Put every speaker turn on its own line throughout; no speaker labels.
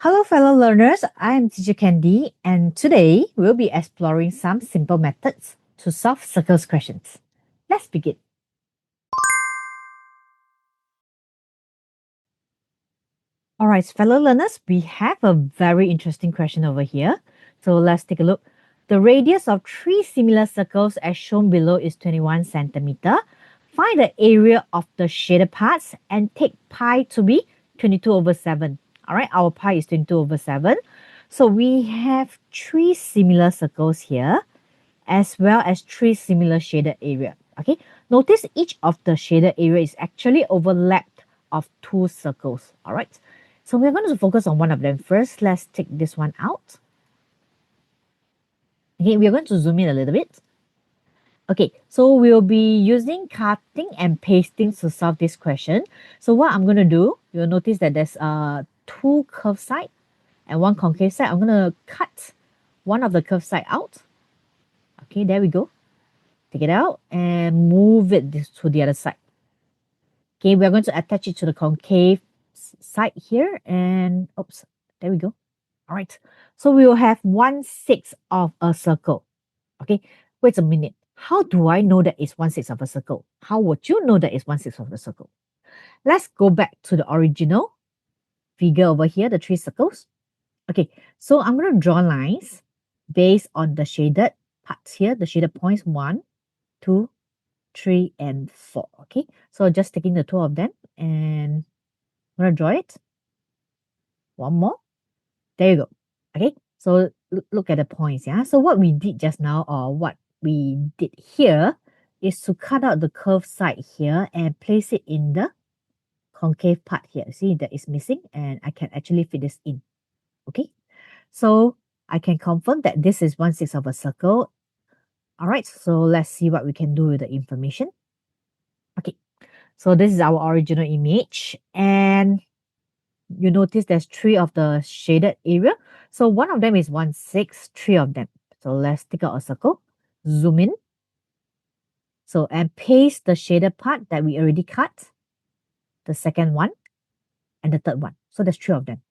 Hello, fellow learners. I am Teacher Candy, and today we'll be exploring some simple methods to solve circles questions. Let's begin. All right, fellow learners, we have a very interesting question over here. So let's take a look. The radius of three similar circles as shown below is 21 centimeter. Find the area of the shaded parts and take pi to be 22 over 7. All right, our pi is 22 over 7. So we have three similar circles here as well as three similar shaded area. Okay, notice each of the shaded area is actually overlapped of two circles. All right, so we're going to focus on one of them first. Let's take this one out. Okay, we're going to zoom in a little bit. Okay, so we'll be using cutting and pasting to solve this question. So what I'm going to do, you'll notice that there's two curved side and one concave side. I'm going to cut one of the curved side out. Okay, there we go. Take it out and move it to the other side. Okay, we're going to attach it to the concave side here and oops, there we go. All right, so we will have 1/6 of a circle. Okay, wait a minute. How do I know that it's 1/6 of a circle? How would you know that it's 1/6 of a circle? Let's go back to the original figure over here, the three circles. Okay, so I'm going to draw lines based on the shaded parts here, the shaded points 1, 2, 3, and 4. Okay, so just taking the two of them and I'm going to draw it. One more. There you go. Okay, so look at the points. Yeah, so what we did just now, or what we did here, is to cut out the curved side here and place it in the concave part here. See that is missing, and I can actually fit this in. Okay, so I can confirm that this is 1/6 of a circle. All right, so let's see what we can do with the information. Okay, so this is our original image, and you notice there's three of the shaded area. So one of them is 1/6, three of them. So let's take out a circle, zoom in. So, and paste the shaded part that we already cut, the second one, and the third one. So there's three of them.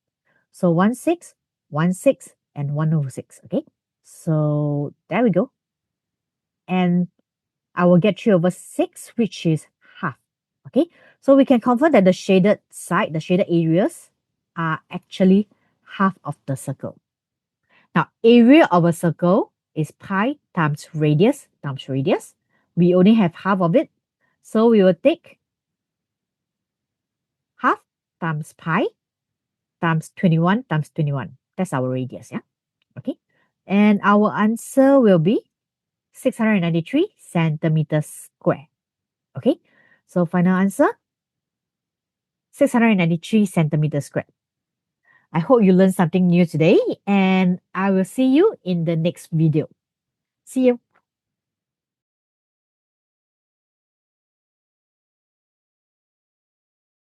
So 1/6, 1/6, and 1/6. Okay, so there we go. And I will get 3/6, which is half. Okay, so we can confirm that the shaded side, the shaded areas, are actually half of the circle. Now, area of a circle is pi times radius times radius. We only have half of it, so we will take half times pi times 21 times 21. That's our radius, yeah? Okay, and our answer will be 693 centimeters square. Okay, so final answer, 693 centimeters square. I hope you learned something new today, and I will see you in the next video. See you.